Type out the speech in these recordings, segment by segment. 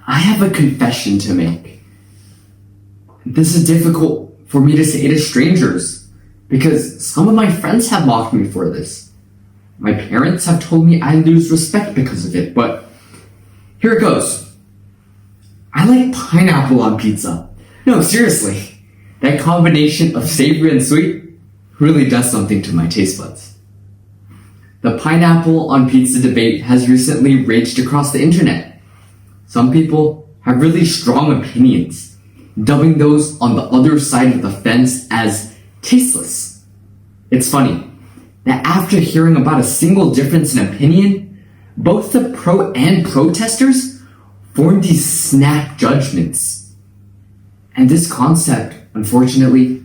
I have a confession to make. This is difficult for me to say to strangers because some of my friends have mocked me for this. My parents have told me I lose respect because of it, but here it goes. I like pineapple on pizza. No, seriously. That combination of savory and sweet really does something to my taste buds. The pineapple on pizza debate has recently raged across the internet. Some people have really strong opinions, dubbing those on the other side of the fence as tasteless. It's funny that after hearing about a single difference in opinion, both the pro and protesters formed these snap judgments. And this concept, unfortunately,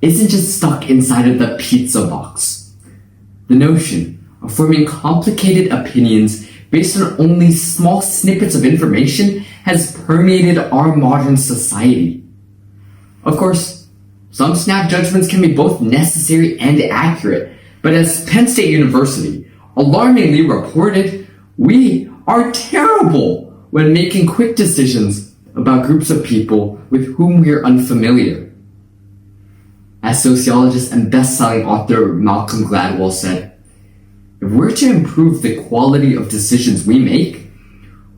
isn't just stuck inside of the pizza box. The notion of forming complicated opinions based on only small snippets of information has permeated our modern society. Of course, some snap judgments can be both necessary and accurate, but as Penn State University alarmingly reported, we are terrible when making quick decisions about groups of people with whom we are unfamiliar. As sociologist and best-selling author Malcolm Gladwell said, if we're to improve the quality of decisions we make,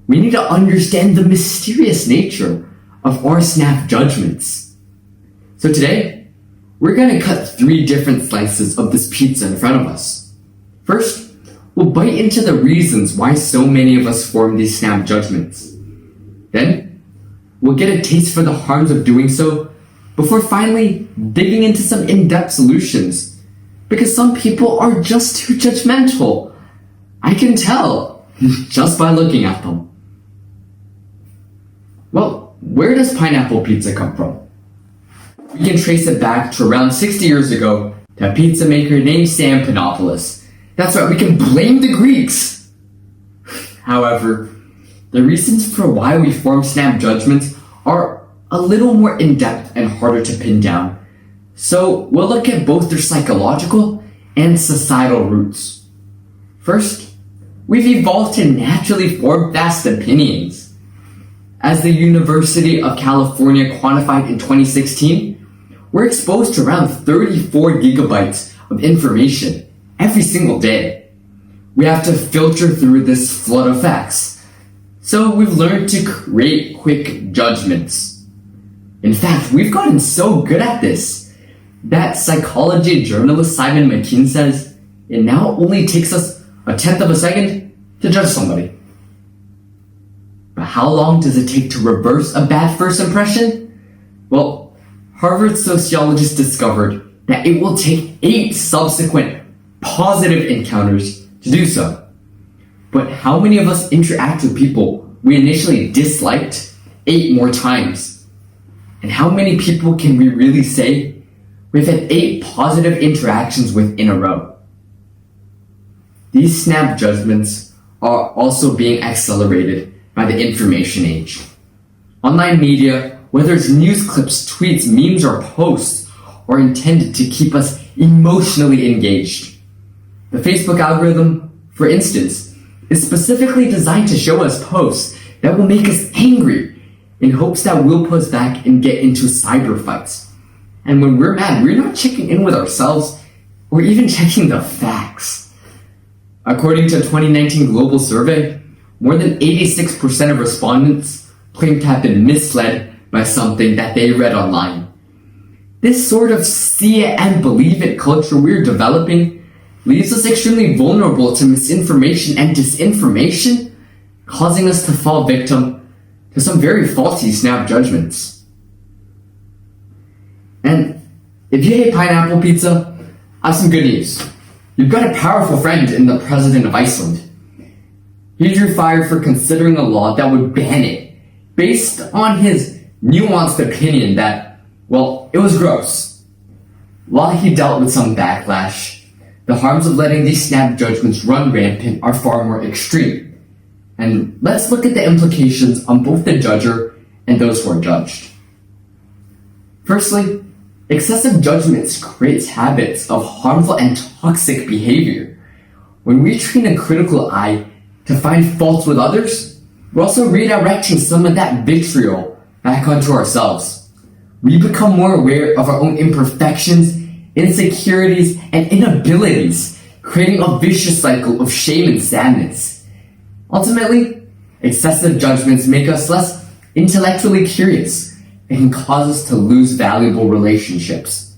we need to understand the mysterious nature of our snap judgments. So today, we're going to cut 3 different slices of this pizza in front of us. First, we'll bite into the reasons why so many of us form these snap judgments. Then, we'll get a taste for the harms of doing so before finally digging into some in-depth solutions. Because some people are just too judgmental. I can tell just by looking at them. Well, where does pineapple pizza come from? We can trace it back to around 60 years ago to a pizza maker named Sam Panopoulos. That's right, we can blame the Greeks. However, the reasons for why we form snap judgments are a little more in-depth and harder to pin down. So we'll look at both their psychological and societal roots. First, we've evolved to naturally form fast opinions. As the University of California quantified in 2016, we're exposed to around 34 gigabytes of information every single day. We have to filter through this flood of facts. So we've learned to create quick judgments. In fact, we've gotten so good at this that psychology journalist Simon McKean says it now only takes us 1/10 of a second to judge somebody. But how long does it take to reverse a bad first impression? Well, Harvard sociologists discovered that it will take 8 subsequent positive encounters to do so. But how many of us interact with people we initially disliked 8 more times? And how many people can we really say we've had 8 positive interactions with in a row? These snap judgments are also being accelerated by the information age. Online media, whether it's news clips, tweets, memes, or posts, are intended to keep us emotionally engaged. The Facebook algorithm, for instance, is specifically designed to show us posts that will make us angry in hopes that we'll post back and get into cyber fights. And when we're mad, we're not checking in with ourselves or even checking the facts. According to a 2019 global survey, more than 86% of respondents claimed to have been misled by something that they read online. This sort of see it and believe it culture we're developing leaves us extremely vulnerable to misinformation and disinformation, causing us to fall victim to some very faulty snap judgments. And if you hate pineapple pizza, I have some good news. You've got a powerful friend in the president of Iceland. He drew fire for considering a law that would ban it, based on his nuanced opinion that, well, it was gross. While he dealt with some backlash, the harms of letting these snap judgments run rampant are far more extreme. And let's look at the implications on both the judger and those who are judged. Firstly, excessive judgments creates habits of harmful and toxic behavior. When we train a critical eye to find faults with others, we're also redirecting some of that vitriol back onto ourselves. We become more aware of our own imperfections, insecurities, and inabilities, creating a vicious cycle of shame and sadness. Ultimately, excessive judgments make us less intellectually curious and can cause us to lose valuable relationships.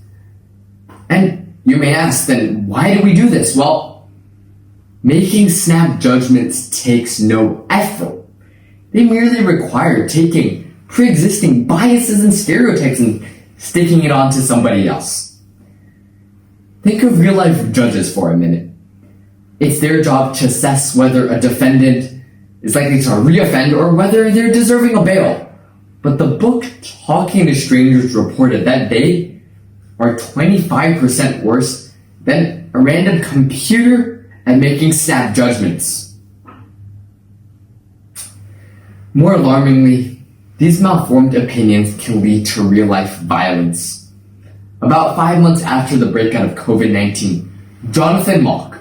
And you may ask, then why do we do this? Well, making snap judgments takes no effort. They merely require taking pre-existing biases and stereotypes and sticking it onto somebody else. Think of real-life judges for a minute. It's their job to assess whether a defendant is likely to reoffend or whether they're deserving of bail. But the book Talking to Strangers reported that they are 25% worse than a random computer at making snap judgments. More alarmingly, these malformed opinions can lead to real-life violence. About 5 months after the breakout of COVID-19, Jonathan Mock,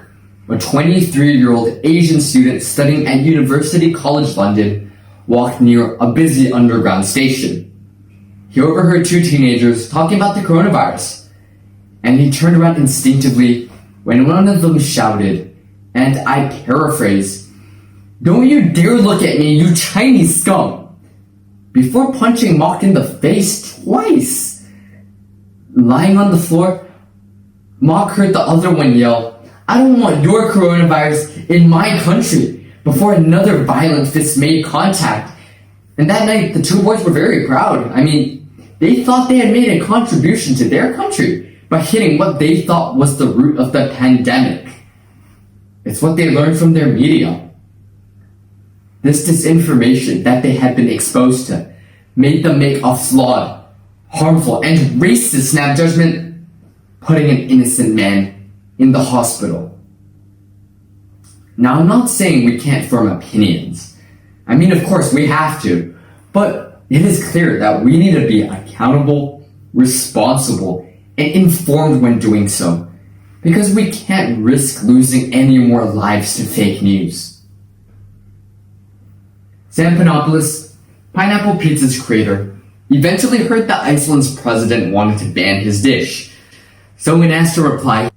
a 23-year-old Asian student studying at University College London, walked near a busy underground station. He overheard two teenagers talking about the coronavirus, and he turned around instinctively when one of them shouted, and I paraphrase, "Don't you dare look at me, you Chinese scum!" before punching Mock in the face twice. Lying on the floor, Mock heard the other one yell, "I don't want your coronavirus in my country," before another violent fist made contact. And that night, the two boys were very proud. They thought they had made a contribution to their country by hitting what they thought was the root of the pandemic. It's what they learned from their media. This disinformation that they had been exposed to made them make a flawed, harmful, and racist snap judgment, putting an innocent man in the hospital. Now, I'm not saying we can't form opinions. Of course, we have to. But it is clear that we need to be accountable, responsible, and informed when doing so, because we can't risk losing any more lives to fake news. Sam Panopoulos, Pineapple Pizza's creator, eventually heard that Iceland's president wanted to ban his dish. So when asked to reply,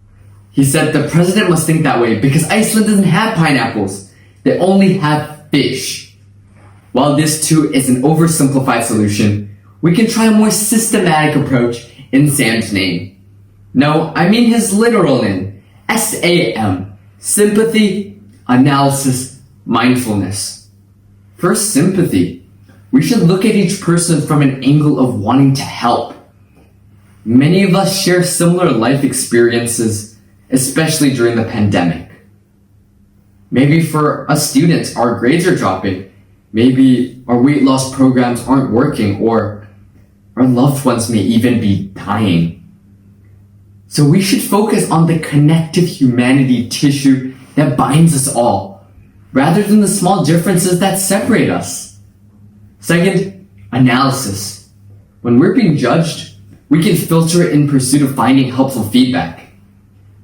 he said the president must think that way because Iceland doesn't have pineapples. They only have fish. While this too is an oversimplified solution, we can try a more systematic approach in Sam's name. No, I mean his literal name. SAM. Sympathy, analysis, mindfulness. First, sympathy. We should look at each person from an angle of wanting to help. Many of us share similar life experiences, especially during the pandemic. Maybe for us students, our grades are dropping. Maybe our weight loss programs aren't working, or our loved ones may even be dying. So we should focus on the connective humanity tissue that binds us all, rather than the small differences that separate us. Second, analysis. When we're being judged, we can filter it in pursuit of finding helpful feedback.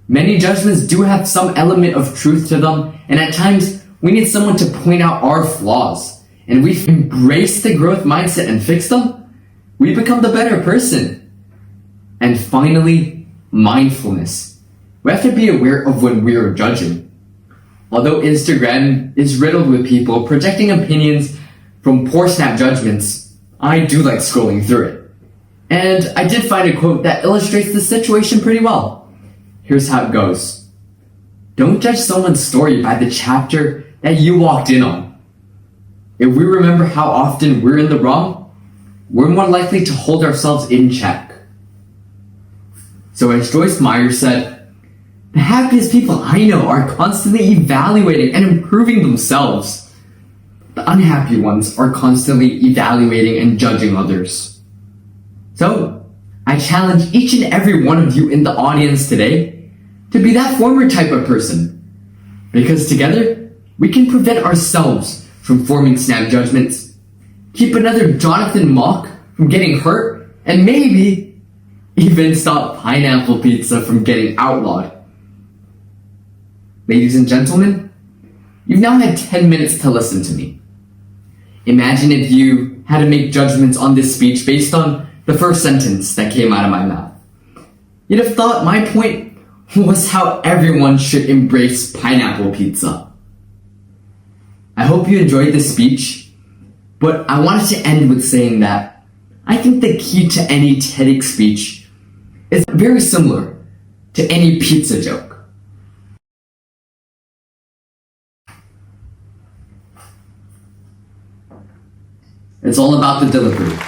Many judgments do have some element of truth to them, and at times, we need someone to point out our flaws. And we embrace the growth mindset and fix them, we become the better person. And finally, mindfulness. We have to be aware of when we are judging. Although Instagram is riddled with people projecting opinions from poor snap judgments, I do like scrolling through it. And I did find a quote that illustrates the situation pretty well. Here's how it goes. Don't judge someone's story by the chapter that you walked in on. If we remember how often we're in the wrong, we're more likely to hold ourselves in check. So as Joyce Meyer said, the happiest people I know are constantly evaluating and improving themselves. The unhappy ones are constantly evaluating and judging others. So, I challenge each and every one of you in the audience today to be that former type of person. Because together, we can prevent ourselves from forming snap judgments, keep another Jonathan Mock from getting hurt, and maybe even stop Pineapple Pizza from getting outlawed. Ladies and gentlemen, you've now had 10 minutes to listen to me. Imagine if you had to make judgments on this speech based on the first sentence that came out of my mouth. You'd have thought my point was how everyone should embrace pineapple pizza. I hope you enjoyed this speech, but I wanted to end with saying that I think the key to any TEDx speech is very similar to any pizza joke. It's all about the delivery.